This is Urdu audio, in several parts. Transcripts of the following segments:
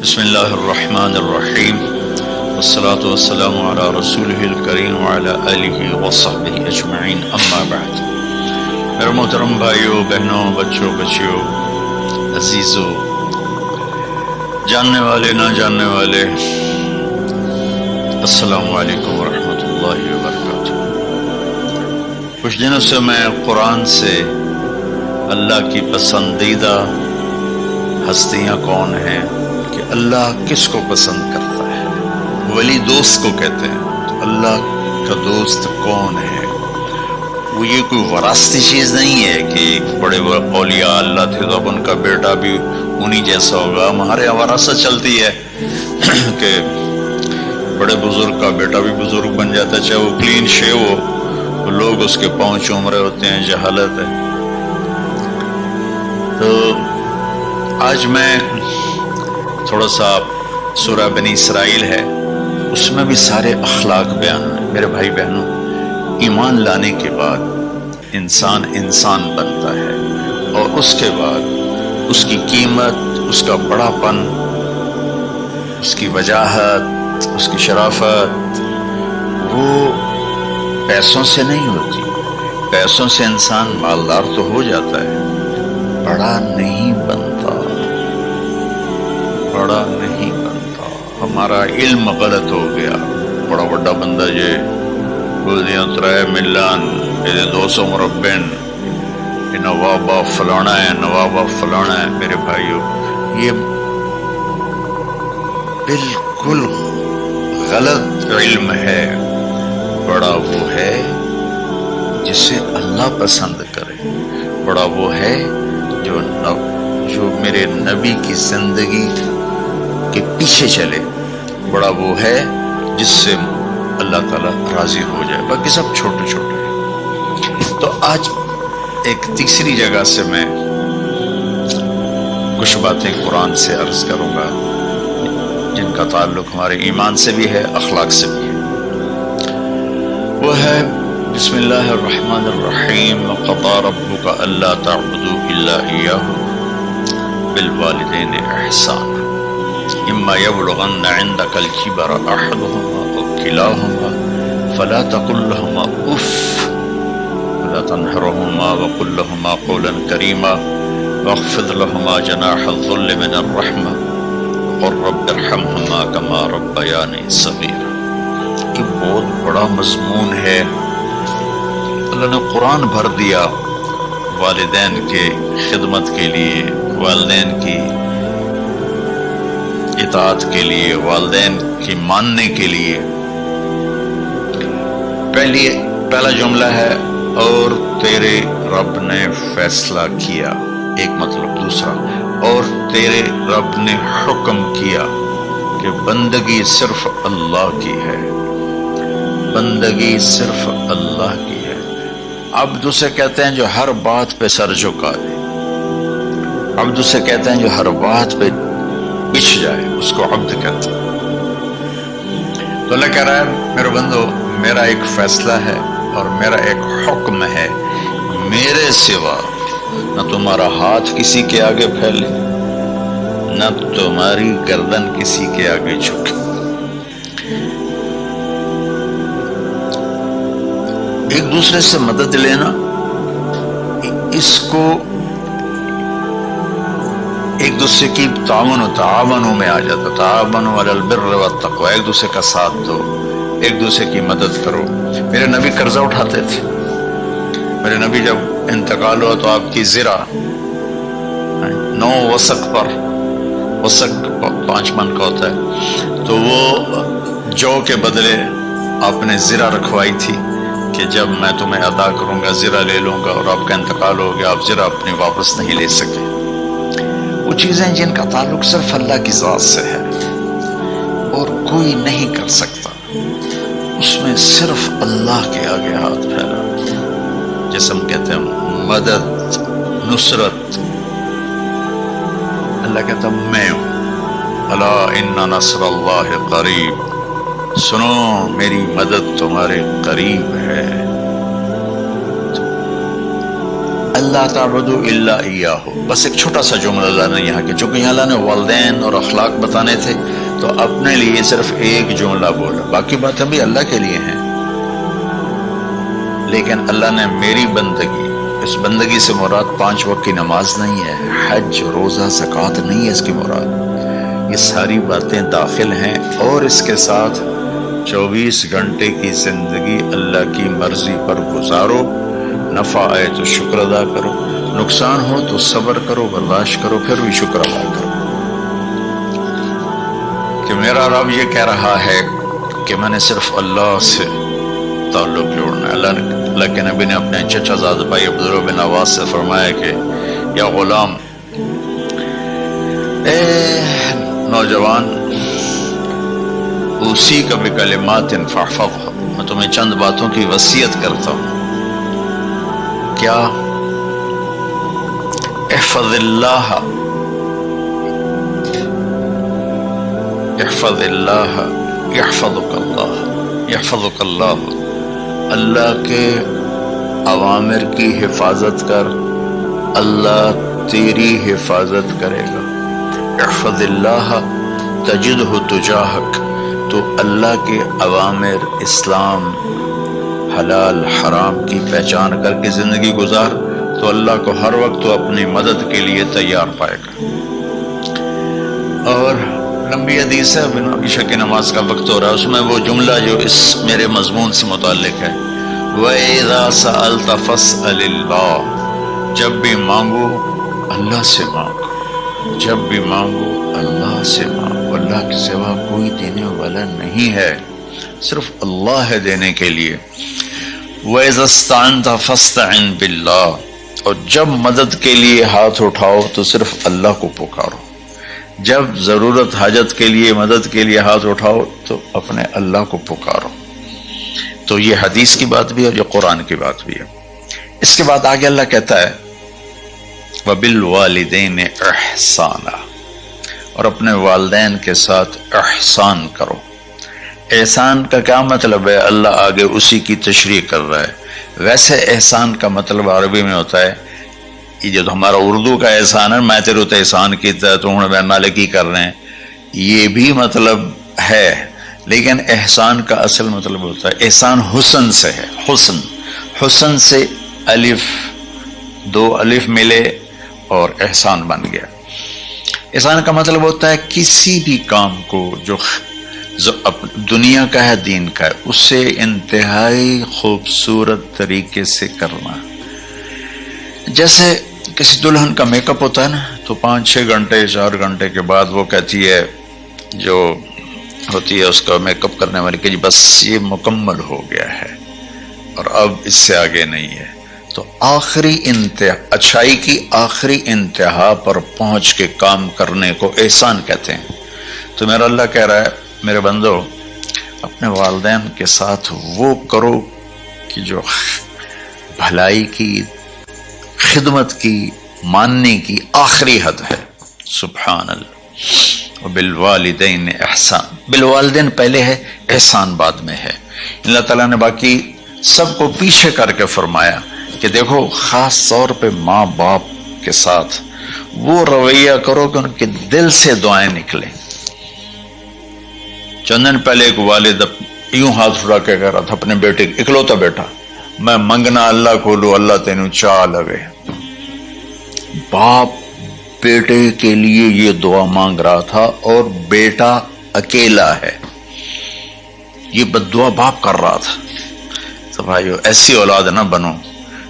بسم اللہ الرحمن الرحیم والصلاة والسلام علی رسولہ الکریم وعلی آلہ وصحبہ اجمعین، اما بعد۔ میرے محترم بھائیوں، بہنوں، بچوں، بچیوں، عزیزوں، جاننے والے، نہ جاننے والے، السلام علیکم ورحمۃ اللہ وبرکاتہ۔ کچھ دنوں سے میں قرآن سے اللہ کی پسندیدہ ہستیاں کون ہیں، کہ اللہ کس کو پسند کرتا ہے، ولی دوست کو کہتے ہیں۔ اللہ کا دوست کون ہے؟ وہ یہ کوئی وراثتی چیز نہیں ہے کہ بڑے اولیاء اللہ تھے تو اب ان کا بیٹا بھی انہی جیسا ہوگا۔ ہمارے یہاں وراثت چلتی ہے کہ بڑے بزرگ کا بیٹا بھی بزرگ بن جاتا ہے، چاہے وہ کلین شیو ہو، وہ لوگ اس کے پاؤں چوم رہے ہوتے ہیں، جہالت ہے۔ تو آج میں تھوڑا سا سورہ بنی اسرائیل ہے، اس میں بھی سارے اخلاق بیان ہیں۔ میرے بھائی بہنوں، ایمان لانے کے بعد انسان بنتا ہے، اور اس کے بعد اس کی قیمت، اس کا بڑا پن، اس کی وجاہت، اس کی شرافت وہ پیسوں سے نہیں ہوتی۔ پیسوں سے انسان مالدار تو ہو جاتا ہے، بڑا نہیں بنتا، بڑا نہیں بنتا۔ ہمارا علم غلط ہو گیا۔ بڑا بڑا بندہ یہ بول دیا 3 ملان 200 مربع، یہ نوابہ فلانا ہے، نوابہ فلانا ہے۔ میرے بھائیوں، یہ بالکل غلط علم ہے۔ بڑا وہ ہے جسے اللہ پسند کرے، بڑا وہ ہے جو میرے نبی کی زندگی کے پیچھے چلے، بڑا وہ ہے جس سے اللہ تعالیٰ راضی ہو جائے، باقی سب چھوٹے چھوٹے ہیں۔ تو آج ایک تیسری جگہ سے میں کچھ باتیں قرآن سے عرض کروں گا جن کا تعلق ہمارے ایمان سے بھی ہے، اخلاق سے بھی ہے۔ وہ ہے بسم اللہ الرحمن الرحیم، وَقَضَىٰ رَبُّكَ أَلَّا تَعْبُدُوا إِلَّا إِيَّاهُ بِالْوَالِدَيْنِ إِحْسَانًا إِمَّا يَبْلُغَنَّ عِندَكَ الْكِبَرَ أَحَدُهُمَا أَوْ كِلَاهُمَا فَلَا تَقُل لَّهُمَا أُفٍّ وَلَا تَنْهَرْهُمَا وَقُل لَّهُمَا قَوْلًا كَرِيمًا وَاخْفِضْ لَهُمَا جَنَاحَ الذُّلِّ مِنَ الرَّحْمَةِ وَقُل رَّبِّ ارْحَمْهُمَا كَمَا رَبَّيَانِي صَغِيرًا۔ یہ بہت بڑا مضمون ہے۔ اللہ نے قرآن بھر دیا والدین کے خدمت کے لیے، والدین کی اطاعت کے لیے، والدین کی ماننے کے لیے۔ پہلا جملہ ہے اور تیرے رب نے فیصلہ کیا، ایک مطلب۔ دوسرا، اور تیرے رب نے حکم کیا کہ بندگی صرف اللہ کی ہے، بندگی صرف اللہ کی ہے۔ عبد اسے کہتے ہیں جو ہر بات پہ سر جھکا دے، عبد اسے کہتے ہیں جو ہر بات پہ بچھ جائے، اس کو عبد کہتے ہیں۔ تو اللہ کہہ رہا ہے میرے بندو، میرا ایک فیصلہ ہے اور میرا ایک حکم ہے، میرے سوا نہ تمہارا ہاتھ کسی کے آگے پھیلے، نہ تمہاری گردن کسی کے آگے جھکے۔ ایک دوسرے سے مدد لینا، اس کو ایک دوسرے کی تعاونوں میں آ جاتا، تعاونوا علی البر والتقوی، ایک دوسرے کا ساتھ دو، ایک دوسرے کی مدد کرو۔ میرے نبی قرضہ اٹھاتے تھے۔ میرے نبی جب انتقال ہوا تو آپ کی زرہ 9 وسق پر، وسق 5 من کا ہوتا ہے، تو وہ جو کے بدلے آپ نے زرہ رکھوائی تھی کہ جب میں تمہیں ادا کروں گا زرہ لے لوں گا، اور آپ کا انتقال ہو گیا، آپ زرہ اپنی واپس نہیں لے سکے۔ وہ چیزیں جن کا تعلق صرف اللہ کی ذات سے ہے اور کوئی نہیں کر سکتا، اس میں صرف اللہ کے آگے ہاتھ پھیلا، جیسے ہم کہتے ہیں مدد، نصرت۔ اللہ کہتا میں ہوں، الا ان نصر اللہ قریب، سنو میری مدد تمہارے قریب ہے۔ اللہ تعبدوا الا ایاہ، بس ایک چھوٹا سا جملہ اللہ نے یہاں کے، چونکہ یہاں اللہ نے والدین اور اخلاق بتانے تھے تو اپنے لیے صرف ایک جملہ بولا، باقی باتیں بھی اللہ کے لیے ہیں، لیکن اللہ نے میری بندگی، اس بندگی سے مراد 5 وقت کی نماز نہیں ہے، حج، روزہ، زکوٰۃ نہیں ہے اس کی مراد، یہ ساری باتیں داخل ہیں، اور اس کے ساتھ 24 گھنٹے کی زندگی اللہ کی مرضی پر گزارو، نفع آئے تو شکر ادا کرو، نقصان ہو تو صبر کرو، برداشت کرو، پھر بھی شکر ادا کرو، کہ میرا رب یہ کہہ رہا ہے کہ میں نے صرف اللہ سے تعلق جوڑنا ہے۔ اللہ کے نبی نے اپنے چچا زاد بھائی عبداللہ بن عباس سے فرمایا کہ یا غلام، اے نوجوان، اسی کا بکلمات فاحفظھا، میں تمہیں چند باتوں کی وصیت کرتا ہوں، کیا؟ احفظ اللہ، احفظ اللہ یحفظک اللہ، یحفظک اللہ، اللہ کے اوامر کی حفاظت کر، اللہ تیری حفاظت کرے گا۔ احفظ اللہ تجدہ تجاہک، تو اللہ کے اوامر، اسلام، حلال حرام کی پہچان کر کے زندگی گزار تو اللہ کو ہر وقت تو اپنی مدد کے لیے تیار پائے گا۔ اور لمبی حدیث ہے، عشاء کی نماز کا وقت ہو رہا ہے، اس میں وہ جملہ جو اس میرے مضمون سے متعلق ہے، وَإِذَا سَأَلْتَ فَاسْأَلِ اللَّهَ، جب بھی مانگو اللہ سے مانگو، جب بھی مانگو اللہ سے مانگو، اللہ کے سوا کوئی دینے والا نہیں ہے، صرف اللہ ہے دینے کے لیے۔ وَإِذَا اسْتَعَنْتَ فَاسْتَعِنْ بِاللَّهِ، اور جب مدد کے لیے ہاتھ اٹھاؤ تو صرف اللہ کو پکارو، جب ضرورت حاجت کے لیے، مدد کے لیے ہاتھ اٹھاؤ تو اپنے اللہ کو پکارو۔ تو یہ حدیث کی بات بھی ہے اور یہ قرآن کی بات بھی ہے۔ اس کے بعد آگے اللہ کہتا ہے وَبِالْوَالِدَيْنِ إِحْسَانًا، اور اپنے والدین کے ساتھ احسان کرو۔ احسان کا کیا مطلب ہے؟ اللہ آگے اسی کی تشریح کر رہا ہے۔ ویسے احسان کا مطلب عربی میں ہوتا ہے، یہ جو ہمارا اردو کا احسان ہے، میں تیرے تے احسان کیتا ہے تو ہوں میں نالے کی کر رہے ہیں، یہ بھی مطلب ہے، لیکن احسان کا اصل مطلب ہوتا ہے، احسان حسن سے ہے، حسن، حسن سے الف، 2 الف ملے اور احسان بن گیا۔ احسان کا مطلب ہوتا ہے کسی بھی کام کو جو دنیا کا ہے، دین کا ہے، اس سے انتہائی خوبصورت طریقے سے کرنا۔ جیسے کسی دلہن کا میک اپ ہوتا ہے نا، تو 5-6 گھنٹے 4 گھنٹے کے بعد وہ کہتی ہے، جو ہوتی ہے اس کا میک اپ کرنے والی، کہ جی بس یہ مکمل ہو گیا ہے اور اب اس سے آگے نہیں ہے۔ تو آخری انتہا، اچھائی کی آخری انتہا پر پہنچ کے کام کرنے کو احسان کہتے ہیں۔ تو میرا اللہ کہہ رہا ہے میرے بندو، اپنے والدین کے ساتھ وہ کرو کہ جو بھلائی کی، خدمت کی، ماننے کی آخری حد ہے۔ سبحان اللہ۔ وبالوالدین احسان، بالوالدین پہلے ہے، احسان بعد میں ہے۔ اللہ تعالیٰ نے باقی سب کو پیچھے کر کے فرمایا کہ دیکھو خاص طور پہ ماں باپ کے ساتھ وہ رویہ کرو کہ ان کے دل سے دعائیں نکلیں۔ چند دن پہلے ایک والد یوں ہاتھ اٹھا کے کہہ رہا تھا اپنے بیٹے، اکلوتا بیٹا، میں منگنا اللہ کو لو، اللہ تینوں چاہ لگے۔ باپ بیٹے کے لیے یہ دعا مانگ رہا تھا اور بیٹا اکیلا ہے، یہ بد دعا باپ کر رہا تھا۔ تو بھائیو ایسی اولاد نہ بنو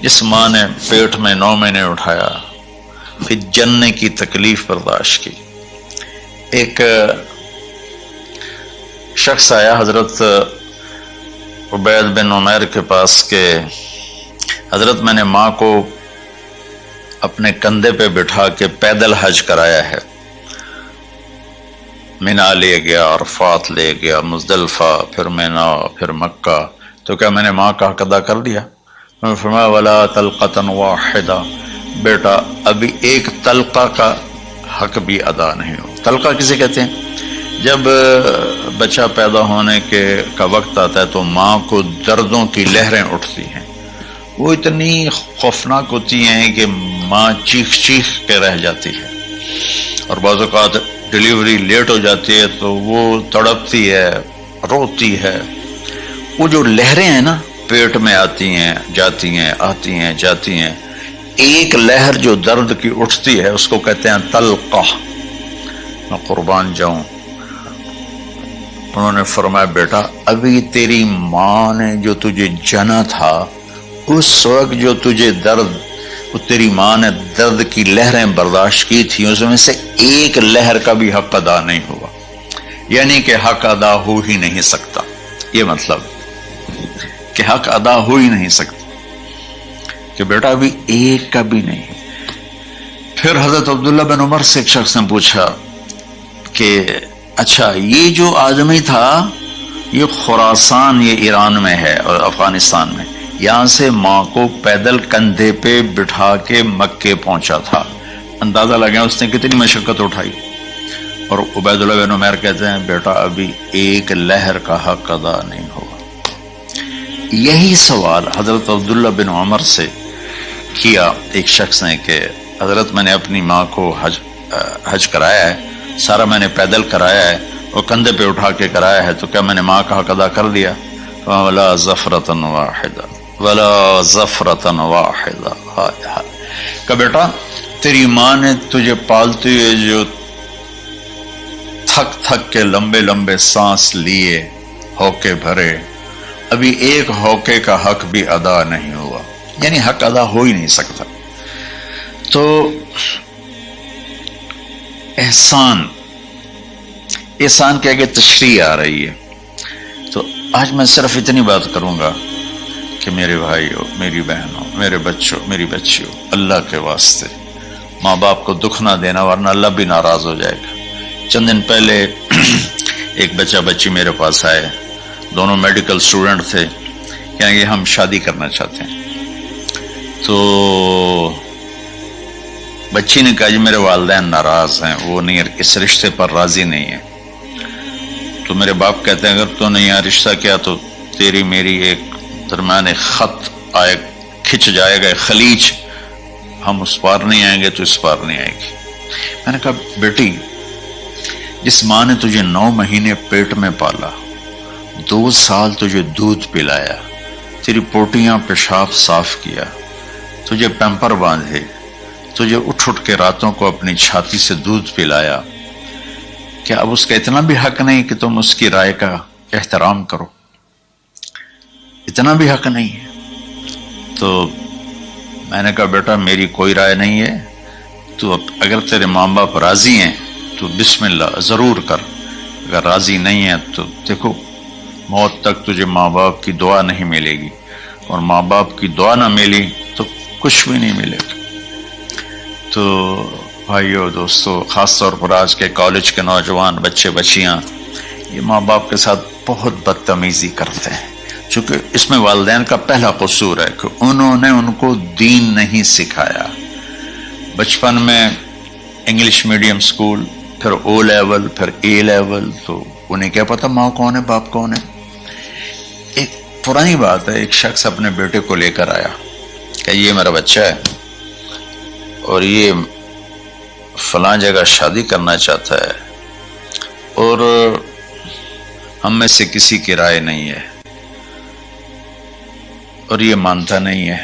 جس ماں نے پیٹ میں 9 مہینے اٹھایا، پھر جننے کی تکلیف برداشت کی۔ ایک شخص آیا حضرت عبید بن عمیر کے پاس کہ حضرت میں نے ماں کو اپنے کندھے پہ بٹھا کے پیدل حج کرایا ہے، مینا لے گیا، عرفات لے گیا، مزدلفہ، پھر مینا، پھر مکہ، تو کیا میں نے ماں کا حق ادا کر دیا؟ میں نے فرمایا ولا تلقۃ واحدہ، بیٹا ابھی ایک تلقہ کا حق بھی ادا نہیں ہو۔ تلقہ کسے کہتے ہیں؟ جب بچہ پیدا ہونے کا وقت آتا ہے تو ماں کو دردوں کی لہریں اٹھتی ہیں، وہ اتنی خوفناک ہوتی ہیں کہ ماں چیخ چیخ کے رہ جاتی ہے، اور بعض اوقات ڈلیوری لیٹ ہو جاتی ہے تو وہ تڑپتی ہے، روتی ہے۔ وہ جو لہریں ہیں نا پیٹ میں آتی ہیں جاتی ہیں، آتی ہیں جاتی ہیں، ایک لہر جو درد کی اٹھتی ہے اس کو کہتے ہیں طلقہ۔ میں قربان جاؤں، انہوں نے فرمایا بیٹا ابھی تیری ماں نے جو تجھے جنا تھا اس وقت جو تجھے درد، وہ تیری ماں نے درد کی لہریں برداشت کی تھی، اس میں سے ایک لہر کا بھی حق ادا نہیں ہوا، یعنی کہ حق ادا ہو ہی نہیں سکتا۔ یہ مطلب کہ حق ادا ہو ہی نہیں سکتا کہ بیٹا ابھی ایک کا بھی نہیں۔ پھر حضرت عبداللہ بن عمر سے ایک شخص نے پوچھا کہ اچھا یہ جو آدمی تھا یہ خراسان، یہ ایران میں ہے اور افغانستان میں، یہاں سے ماں کو پیدل کندھے پہ بٹھا کے مکے پہنچا تھا، اندازہ لگا اس نے کتنی مشقت اٹھائی۔ اور عبید اللہ بن عمر کہتے ہیں بیٹا ابھی ایک لہر کا حق ادا نہیں ہوا۔ یہی سوال حضرت عبداللہ بن عمر سے کیا ایک شخص نے کہ حضرت میں نے اپنی ماں کو حج کرایا ہے، سارا میں نے پیدل کرایا ہے اور کندھے پہ اٹھا کے کرایا ہے، تو کیا میں نے ماں کا حق ادا کر دیا؟ وَلَا زَفْرَةً وَاحِدًا وَلَا زَفْرَةً وَاحِدًا۔ کہ بیٹا تیری ماں نے تجھے پالتے ہوئے جو تھک تھک کے لمبے لمبے سانس لیے، ہوکے بھرے، ابھی ایک ہوکے کا حق بھی ادا نہیں ہوا، یعنی حق ادا ہو ہی نہیں سکتا۔ تو احسان کے آگے تشریح آ رہی ہے۔ تو آج میں صرف اتنی بات کروں گا کہ میرے بھائیوں، میری بہنوں، میرے بچوں، میری بچیوں، اللہ کے واسطے ماں باپ کو دکھ نہ دینا ورنہ اللہ بھی ناراض ہو جائے گا۔ چند دن پہلے ایک بچہ بچی میرے پاس آئے، دونوں میڈیکل اسٹوڈنٹ تھے، کہیں گے ہم شادی کرنا چاہتے ہیں۔ تو بچی نے کہا جی میرے والدین ناراض ہیں، وہ نہیں، اس رشتے پر راضی نہیں ہیں۔ تو میرے باپ کہتے ہیں اگر تو نے یہاں رشتہ کیا تو تیری میری ایک درمیان ایک خط آئے، کھچ جائے گا، خلیج، ہم اس پار نہیں آئیں گے تو اس پار نہیں آئے گی۔ میں نے کہا بیٹی جس ماں نے تجھے 9 مہینے پیٹ میں پالا، 2 سال تجھے دودھ پلایا، تیری پوٹیاں پیشاب صاف کیا، تجھے پیمپر باندھے، تجھے اٹھ اٹھ کے راتوں کو اپنی چھاتی سے دودھ پلایا، کیا اب اس کا اتنا بھی حق نہیں کہ تم اس کی رائے کا احترام کرو؟ اتنا بھی حق نہیں ہے؟ تو میں نے کہا بیٹا میری کوئی رائے نہیں ہے، تو اگر تیرے ماں باپ راضی ہیں تو بسم اللہ ضرور کر، اگر راضی نہیں ہے تو دیکھو موت تک تجھے ماں باپ کی دعا نہیں ملے گی، اور ماں باپ کی دعا نہ ملی تو کچھ بھی نہیں ملے گا۔ تو بھائیو دوستو، خاص طور پر آج کے کالج کے نوجوان بچے بچیاں یہ ماں باپ کے ساتھ بہت بدتمیزی کرتے ہیں، چونکہ اس میں والدین کا پہلا قصور ہے کہ انہوں نے ان کو دین نہیں سکھایا۔ بچپن میں انگلش میڈیم سکول، پھر او لیول، پھر اے لیول، تو انہیں کیا پتا ماں کون ہے باپ کون ہے۔ ایک پرانی بات ہے، ایک شخص اپنے بیٹے کو لے کر آیا کہ یہ میرا بچہ ہے اور یہ فلاں جگہ شادی کرنا چاہتا ہے اور ہم میں سے کسی کی رائے نہیں ہے اور یہ مانتا نہیں ہے،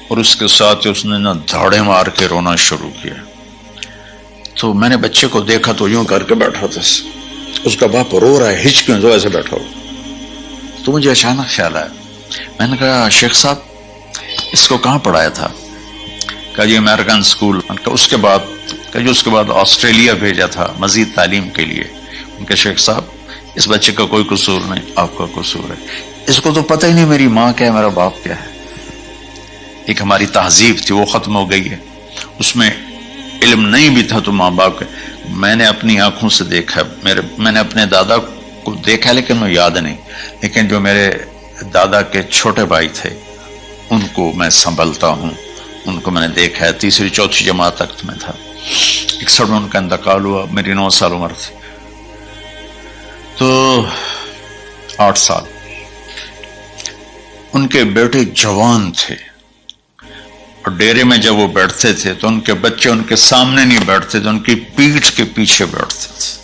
اور اس کے ساتھ اس نے نا دھاڑے مار کے رونا شروع کیا۔ تو میں نے بچے کو دیکھا تو یوں کر کے بیٹھا تھا، اس کا باپ رو رہا ہے، ہچ کیوں تو ایسے بیٹھا ہو۔ تو مجھے اچانک خیال آیا، میں نے کہا شیخ صاحب اس کو کہاں پڑھایا تھا؟ کہا جی امریکن اسکول۔ اس کے بعد آسٹریلیا بھیجا تھا مزید تعلیم کے لیے۔ ان کے شیخ صاحب اس بچے کا کوئی قصور نہیں، آپ کا قصور ہے، اس کو تو پتہ ہی نہیں میری ماں کیا ہے میرا باپ کیا ہے۔ ایک ہماری تہذیب تھی وہ ختم ہو گئی ہے، اس میں علم نہیں بھی تھا تو ماں باپ کا۔ میں نے اپنی آنکھوں سے دیکھا، میں نے اپنے دادا کو دیکھا لیکن میں یاد نہیں، لیکن جو میرے دادا کے چھوٹے بھائی تھے ان کو میں سنبھلتا ہوں، ان کو میں نے دیکھا ہے، 3ری 4تھی جماعت تک میں تھا۔ 61 میں ان کا انتقال ہوا، میری 9 سال عمر تھی، تو 8 سال۔ ان کے بیٹے جوان تھے، اور ڈیرے میں جب وہ بیٹھتے تھے تو ان کے بچے ان کے سامنے نہیں بیٹھتے تھے، ان کی پیٹھ کے پیچھے بیٹھتے تھے،